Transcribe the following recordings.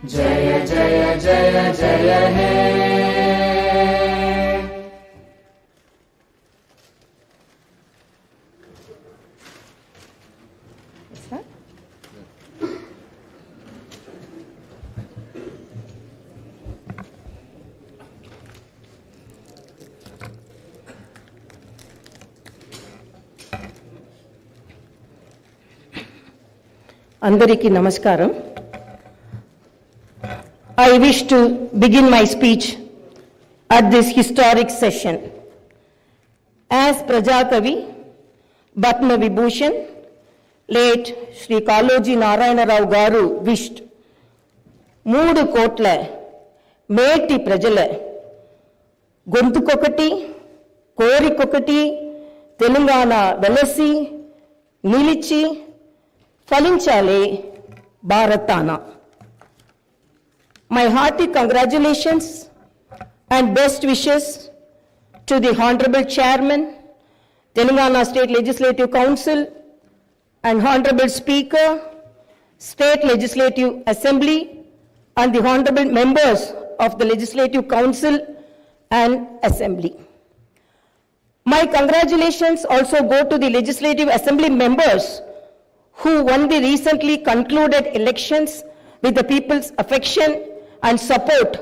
जय जय जय जय हे। Andariki Namaskaram. I wish to begin my speech at this historic session. As Prajakavi, Batma Vibhushan, late Sri Kaloji Narayana Rao Garu wished, Moodu Kotla, Meti Prajala, Gontukokati, Korikokati, Telangana Velasi, Nilichi, Falinchale, Bharatana. My hearty congratulations and best wishes to the Honorable Chairman, Telangana State Legislative Council, and Honorable Speaker, State Legislative Assembly, and the Honorable Members of the Legislative Council and Assembly. My congratulations also go to the Legislative Assembly members who won the recently concluded elections with the people's affection and support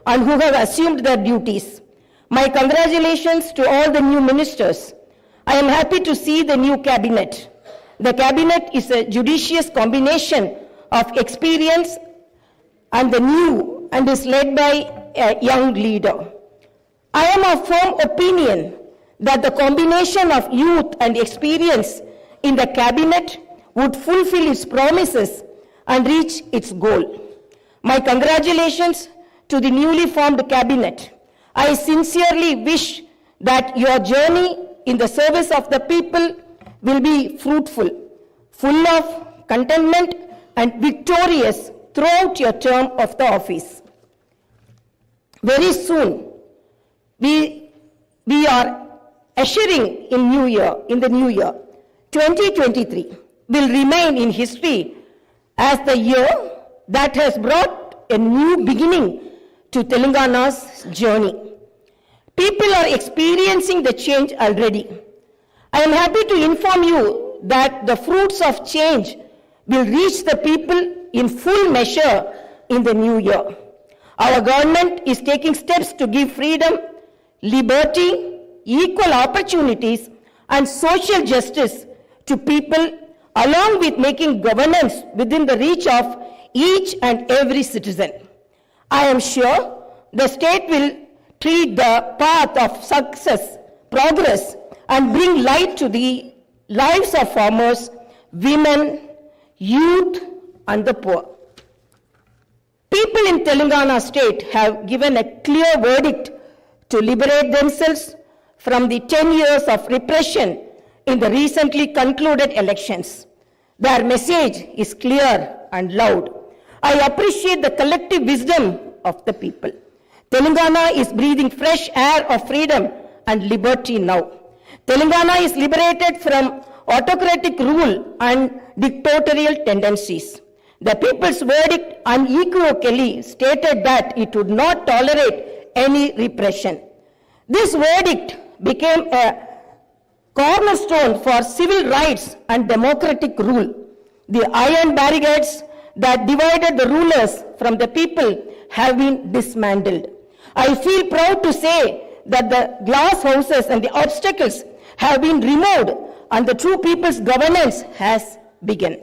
and who have assumed their duties. My congratulations to all the new ministers. I am happy to see the new cabinet. The cabinet is a judicious combination of experience and the new and is led by a young leader. I am of firm opinion that the combination of youth and experience in the cabinet would fulfill its promises and reach its goal. My congratulations to the newly formed cabinet. I sincerely wish that your journey in the service of the people will be fruitful, full of contentment and victorious throughout your term of the office. Very soon, we are ushering in the new year. 2023 will remain in history as the year that has brought a new beginning to Telangana's journey. People are experiencing the change already. I am happy to inform you that the fruits of change will reach the people in full measure in the new year. Our government is taking steps to give freedom, liberty, equal opportunities, and social justice to people, along with making governance within the reach of each and every citizen. I am sure the state will tread the path of success, progress, and bring light to the lives of farmers, women, youth, and the poor. People in Telangana state have given a clear verdict to liberate themselves from the 10 years of repression in the recently concluded elections. Their message is clear and loud. I appreciate the collective wisdom of the people. Telangana is breathing fresh air of freedom and liberty now. Telangana is liberated from autocratic rule and dictatorial tendencies. The people's verdict unequivocally stated that it would not tolerate any repression. This verdict became a cornerstone for civil rights and democratic rule. The iron barricades that divided the rulers from the people have been dismantled. I feel proud to say that the glass houses and the obstacles have been removed and the true people's governance has begun.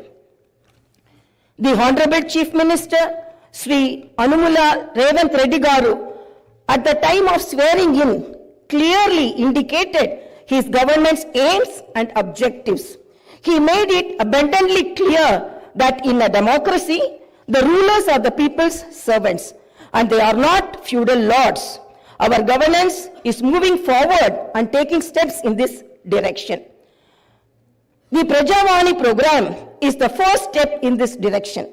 The Honorable Chief Minister, Sri Anumula Revanthreddy Garu, at the time of swearing in, clearly indicated his government's aims and objectives. He made it abundantly clear that in a democracy, the rulers are the people's servants and they are not feudal lords. Our governance is moving forward and taking steps in this direction. The Prajavani program is the first step in this direction.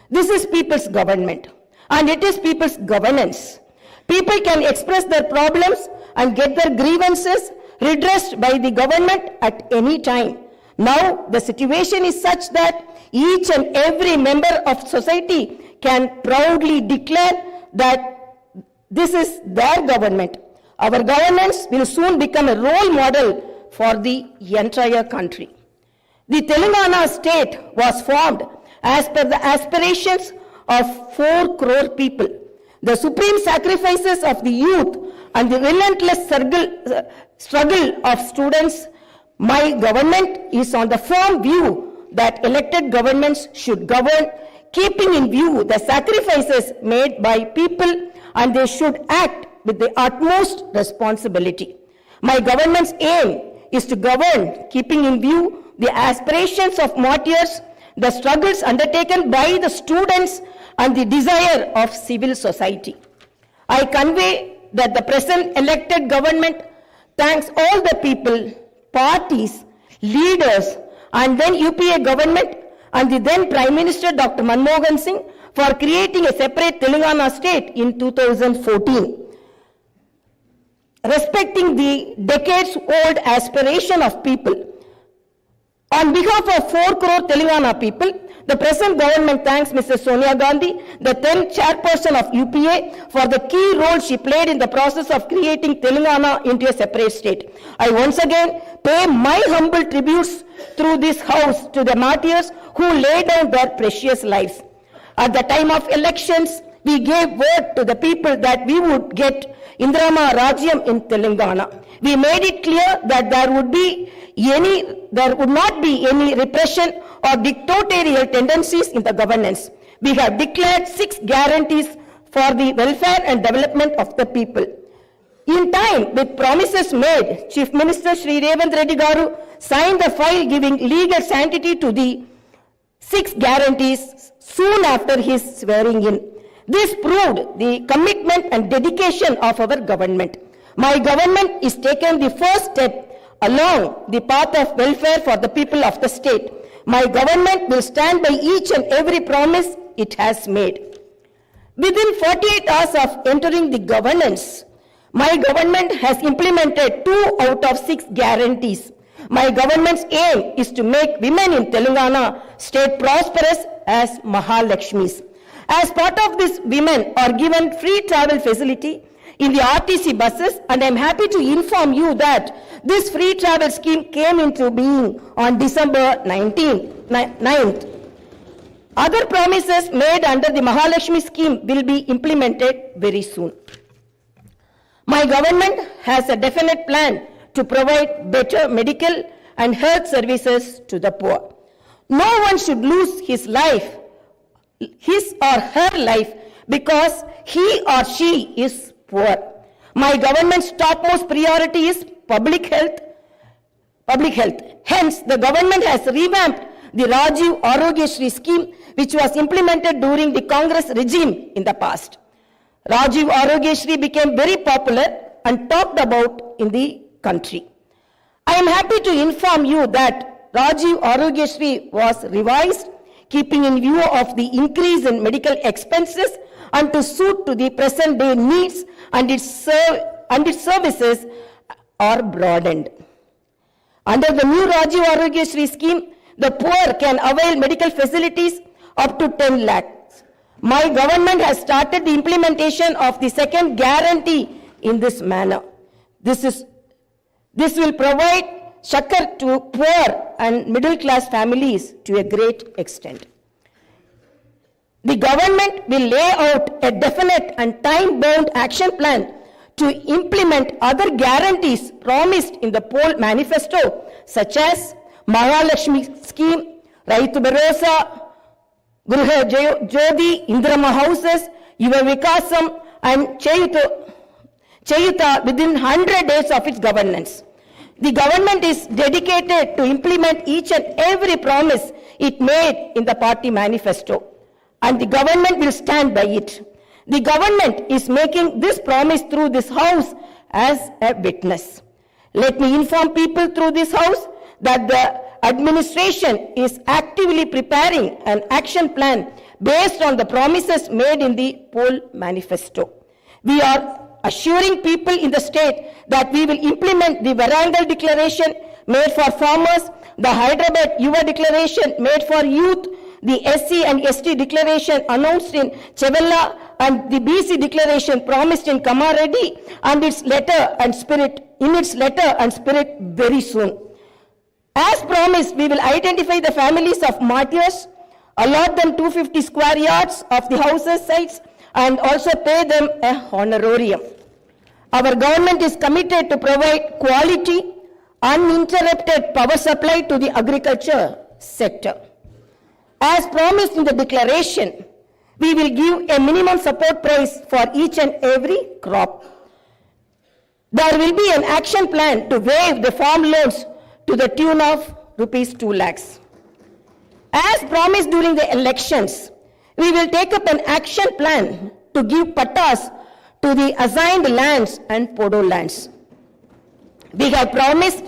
This is people's government and it is people's governance. People can express their problems and get their grievances redressed by the government at any time. Now the situation is such that each and every member of society can proudly declare that this is their government. Our governance will soon become a role model for the entire country. The Telangana state was formed as per the aspirations of 4 crore people. The supreme sacrifices of the youth and the relentless struggle of students, my government is on the firm view that elected governments should govern, keeping in view the sacrifices made by people, and they should act with the utmost responsibility. My government's aim is to govern, keeping in view the aspirations of martyrs, the struggles undertaken by the students, and the desire of civil society. I convey that the present elected government thanks all the people, parties, leaders, and then UPA government and the then Prime Minister Dr. Manmohan Singh for creating a separate Telangana state in 2014. Respecting the decades-old aspiration of people, on behalf of 4 crore Telangana people, the present government thanks Mrs. Sonia Gandhi, the then chairperson of UPA, for the key role she played in the process of creating Telangana into a separate state. I once again pay my humble tributes through this house to the martyrs who laid down their precious lives. At the time of elections, we gave word to the people that we would get Indrama Rajyam in Telangana. We made it clear that there would not be any repression or dictatorial tendencies in the governance. We have declared 6 guarantees for the welfare and development of the people. In time, with promises made, Chief Minister Shri revanthreddy Garu signed the file giving legal sanctity to the 6 guarantees soon after his swearing in. This proved the commitment and dedication of our government. My government is taking the first step along the path of welfare for the people of the state. My government will stand by each and every promise it has made. Within 48 hours of entering the governance, my government has implemented 2 out of 6 guarantees. My government's aim is to make women in Telangana state prosperous as Mahalakshmis. As part of this, women are given free travel facility in the RTC buses, and I am happy to inform you that this free travel scheme came into being on December 9th. Other promises made under the Mahalakshmi scheme will be implemented very soon. My government has a definite plan to provide better medical and health services to the poor. No one should lose his or her life because he or she is poor. My government's topmost priority is public health. Hence, the government has revamped the Rajiv Arogyasri scheme, which was implemented during the Congress regime in the past. Rajiv Arogyasri became very popular and talked about in the country. I am happy to inform you that Rajiv Arogyasri was revised, keeping in view of the increase in medical expenses and to suit to the present day needs, and its services are broadened. Under the new Rajiv Arogyasri scheme, the poor can avail medical facilities up to 10 lakhs. My government has started the implementation of the second guarantee in this manner. This will provide succor to poor and middle class families to a great extent. The government will lay out a definite and time-bound action plan to implement other guarantees promised in the poll manifesto, such as Mahalakshmi scheme, Raitu Bharosa, Gruha Jyoti, Indrama houses, Yuva Vikasam, and Chayuta within 100 days of its governance. The government is dedicated to implement each and every promise it made in the party manifesto, and the government will stand by it. The government is making this promise through this house as a witness. Let me inform people through this house that the administration is actively preparing an action plan based on the promises made in the poll manifesto. We are assuring people in the state that we will implement the Varangal declaration made for farmers, the Hyderabad Yuva declaration made for youth, the SC and ST declaration announced in Chevella and the BC declaration promised in Kamareddy and its letter and spirit very soon. As promised, we will identify the families of martyrs, allot them 250 square yards of the houses sites, and also pay them a honorarium. Our government is committed to provide quality, uninterrupted power supply to the agriculture sector. As promised in the declaration, we will give a minimum support price for each and every crop. There will be an action plan to waive the farm loans to the tune of rupees 2 lakhs. As promised during the elections, we will take up an action plan to give pattas to the assigned lands and podo lands. We have promised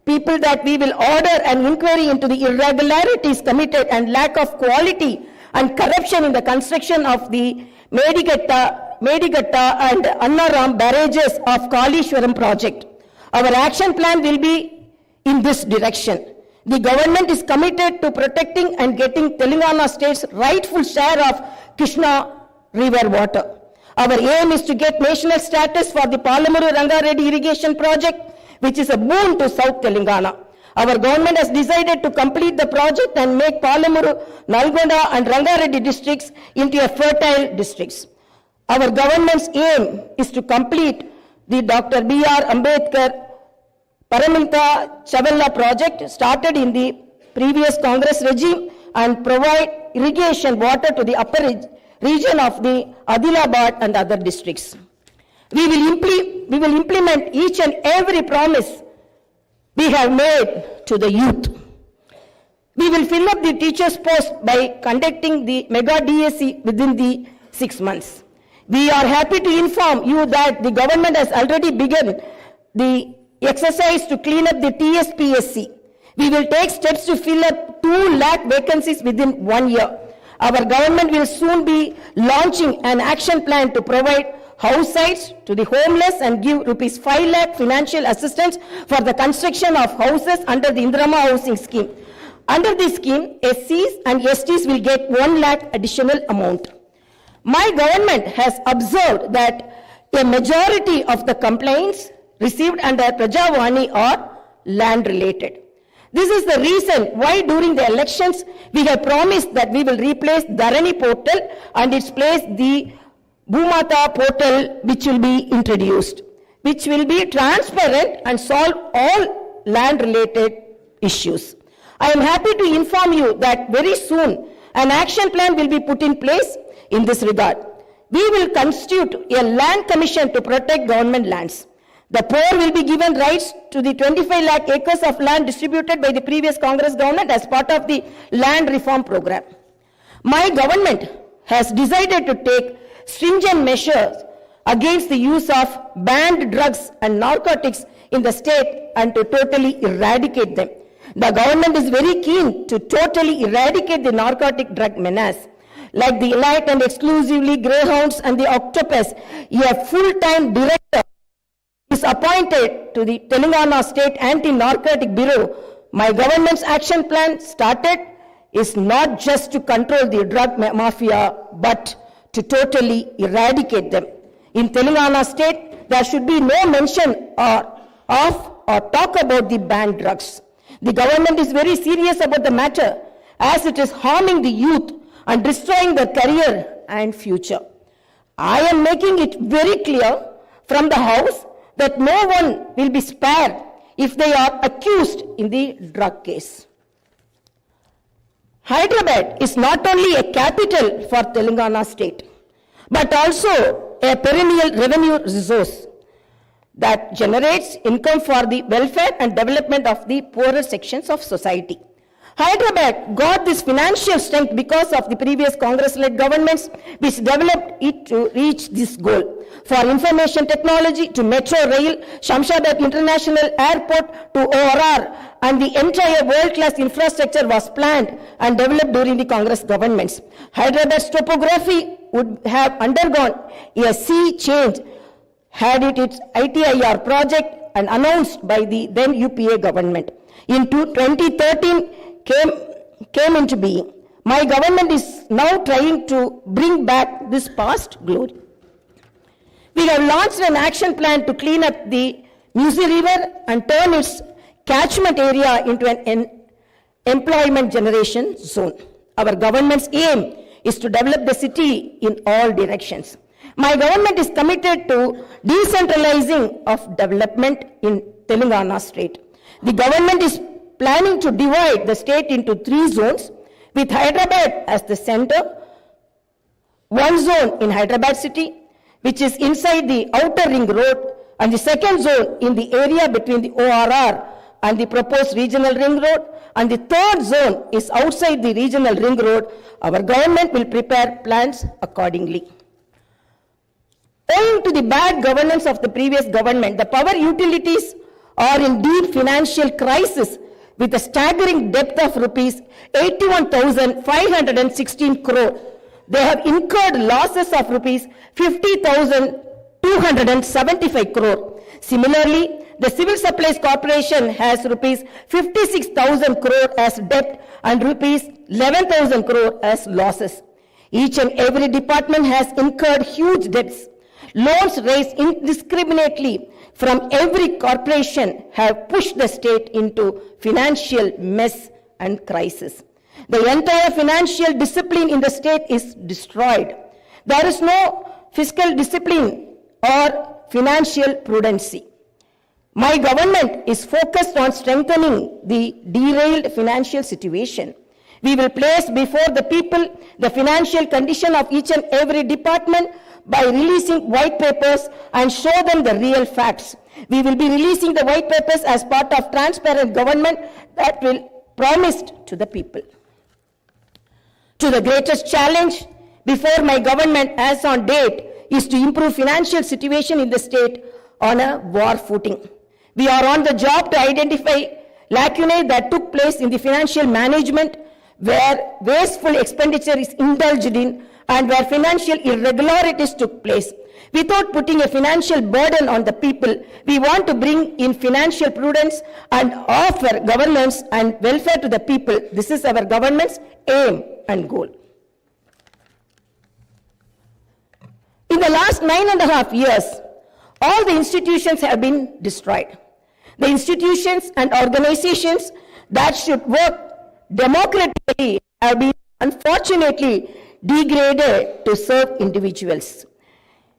people that we will order an inquiry into the irregularities committed and lack of quality and corruption in the construction of the Medigatta and Annaram barrages of Kalishwaram project. Our action plan will be in this direction. The government is committed to protecting and getting Telangana state's rightful share of Krishna river water. Our aim is to get national status for the Palamuru Rangareddy irrigation project, which is a boon to South Telangana. Our government has decided to complete the project and make Palamuru, Nalgonda and Rangareddy districts into a fertile districts. Our government's aim is to complete the Dr. B.R. Ambedkar Paramilta Chavella project started in the previous Congress regime and provide irrigation water to the upper region of the Adilabad and other districts. We will implement each and every promise we have made to the youth. We will fill up the teachers' post by conducting the mega DSC within the 6 months. We are happy to inform you that the government has already begun the exercise to clean up the TSPSC. We will take steps to fill up 2 lakh vacancies within 1 year. Our government will soon be launching an action plan to provide house sites to the homeless and give rupees 5 lakh financial assistance for the construction of houses under the Indirama housing scheme. Under this scheme, SCs and STs will get 1 lakh additional amount. My government has observed that a majority of the complaints received under Prajavani are land related. This is the reason why during the elections we have promised that we will replace Dharani portal and its place the Bhumata portal, which will be introduced, which will be transparent and solve all land related issues. I am happy to inform you that very soon an action plan will be put in place in this regard. We will constitute a land commission to protect government lands. The poor will be given rights to the 25 lakh acres of land distributed by the previous Congress government as part of the land reform program. My government has decided to take stringent measures against the use of banned drugs and narcotics in the state and to totally eradicate them. The government is very keen to totally eradicate the narcotic drug menace. Like the elite and exclusively greyhounds and the octopus, a full-time director is appointed to the Telangana State Anti-Narcotic Bureau. My government's action plan started is not just to control the drug mafia, but to totally eradicate them. In Telangana State, there should be no mention of or talk about the banned drugs. The government is very serious about the matter as it is harming the youth and destroying their career and future. I am making it very clear from the House that no one will be spared if they are accused in the drug case. Hyderabad is not only a capital for Telangana state, but also a perennial revenue resource that generates income for the welfare and development of the poorer sections of society. Hyderabad got this financial strength because of the previous Congress-led governments which developed it to reach this goal. For information technology to metro rail, Shamshabad International Airport to ORR, and the entire world-class infrastructure was planned and developed during the Congress governments. Hyderabad's topography would have undergone a sea change had it its ITIR project and announced by the then UPA government. In 2013 came into being. My government is now trying to bring back this past glory. We have launched an action plan to clean up the Musi River and turn its catchment area into an employment generation zone. Our government's aim is to develop the city in all directions. My government is committed to decentralizing of development in Telangana state. The government is planning to divide the state into 3 zones, with Hyderabad as the center, one zone in Hyderabad city, which is inside the outer ring road, and the second zone in the area between the ORR and the proposed regional ring road, and the third zone is outside the regional ring road. Our government will prepare plans accordingly. Owing to the bad governance of the previous government, the power utilities are in deep financial crisis with a staggering debt of rupees 81,516 crore. They have incurred losses of rupees 50,275 crore. Similarly, the Civil Supplies Corporation has rupees 56,000 crore as debt and rupees 11,000 crore as losses. Each and every department has incurred huge debts. Loans raised indiscriminately from every corporation have pushed the state into financial mess and crisis. The entire financial discipline in the state is destroyed. There is no fiscal discipline or financial prudency. My government is focused on strengthening the derailed financial situation. We will place before the people the financial condition of each and every department by releasing white papers and show them the real facts. We will be releasing the white papers as part of transparent government that will promised to the people. To the greatest challenge before my government as on date is to improve financial situation in the state on a war footing. We are on the job to identify lacunae that took place in the financial management where wasteful expenditure is indulged in and where financial irregularities took place. Without putting a financial burden on the people, we want to bring in financial prudence and offer governance and welfare to the people. This is our government's aim and goal. In the last 9.5 years, all the institutions have been destroyed. The institutions and organizations that should work democratically have been unfortunately degraded to serve individuals.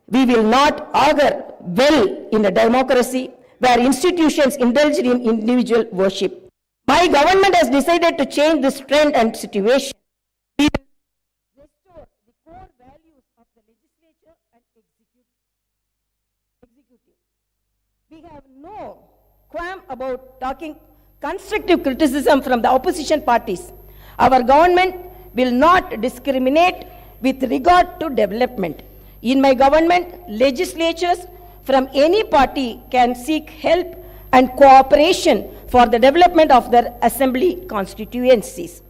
We will not augur well in a democracy where institutions indulge in individual worship. My government has decided to change this trend and situation. We will restore the core values of the legislature and executive. We have no qualm about talking constructive criticism from the opposition parties. Our government will not discriminate with regard to development. In my government, legislatures from any party can seek help and cooperation for the development of their assembly constituencies.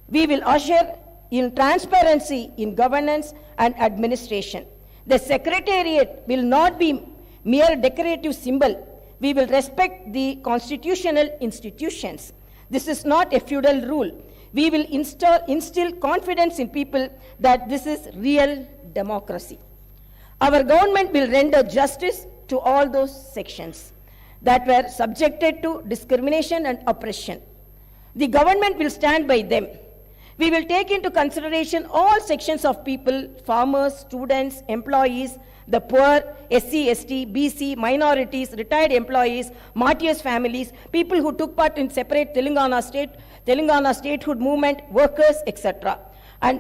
We will usher in transparency in governance and administration. The secretariat will not be mere decorative symbol. We will respect the constitutional institutions. This is not a feudal rule. We will instill confidence in people that this is real democracy. Our government will render justice to all those sections that were subjected to discrimination and oppression. The government will stand by them. We will take into consideration all sections of people, farmers, students, employees, the poor, SC, ST, BC, minorities, retired employees, martyrs' families, people who took part in separate Telangana statehood movement, workers, etc. And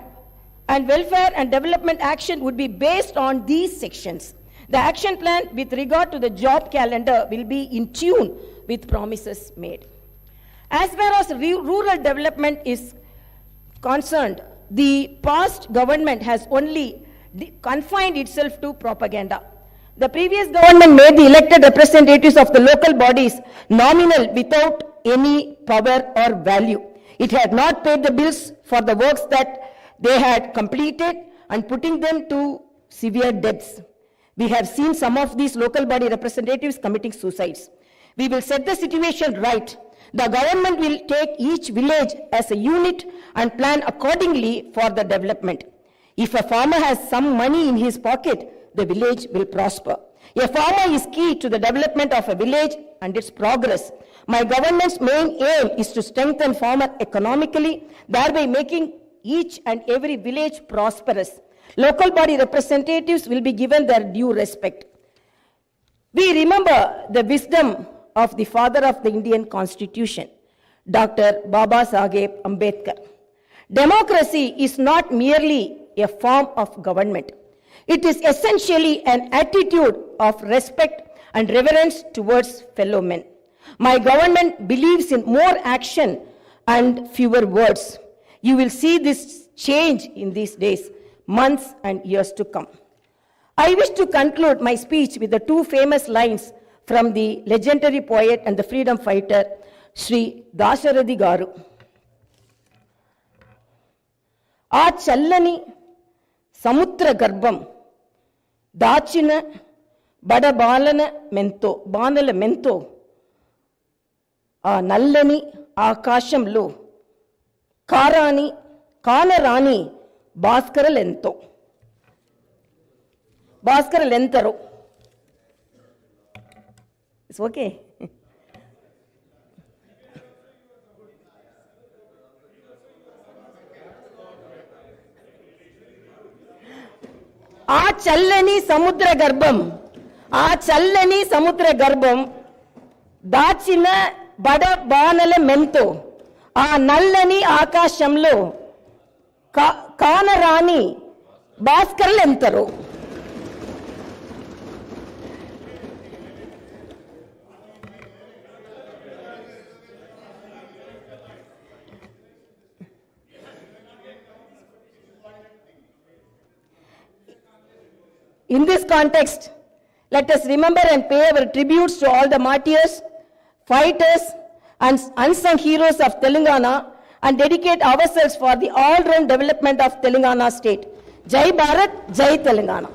welfare and development action would be based on these sections. The action plan with regard to the job calendar will be in tune with promises made. As far as rural development is concerned, the past government has only confined itself to propaganda. The previous government made the elected representatives of the local bodies nominal without any power or value. It had not paid the bills for the works that they had completed and putting them to severe debts. We have seen some of these local body representatives committing suicides. We will set the situation right. The government will take each village as a unit and plan accordingly for the development. If a farmer has some money in his pocket, the village will prosper. A farmer is key to the development of a village and its progress. My government's main aim is to strengthen farmer economically, thereby making each and every village prosperous. Local body representatives will be given their due respect. We remember the wisdom of the father of the Indian Constitution, Dr. Baba Saheb Ambedkar. Democracy is not merely a form of government. It is essentially an attitude of respect and reverence towards fellow men. My government believes in more action and fewer words. You will see this change in these days, months and years to come. I wish to conclude my speech with the two famous lines from the legendary poet and the freedom fighter, Sri Jai Swaraajya garu. ఆ చల్లని సముద్ర గర్భం దాచిన బడబాలన బాణల మెంతో ఆ నల్లని ఆకాశంలో కానరాని భాస్కరలెంతరో. It's okay. ఆ చల్లని సముద్ర గర్భం దాచిన బడబానల మెంతో ఆ నల్లని ఆకాశంలో కానరాని భాస్కరులెంతరో. In this context, let us remember and pay our tributes to all the martyrs, fighters, and unsung heroes of Telangana and dedicate ourselves for the all-round development of Telangana state. Jai Bharat, Jai Telangana.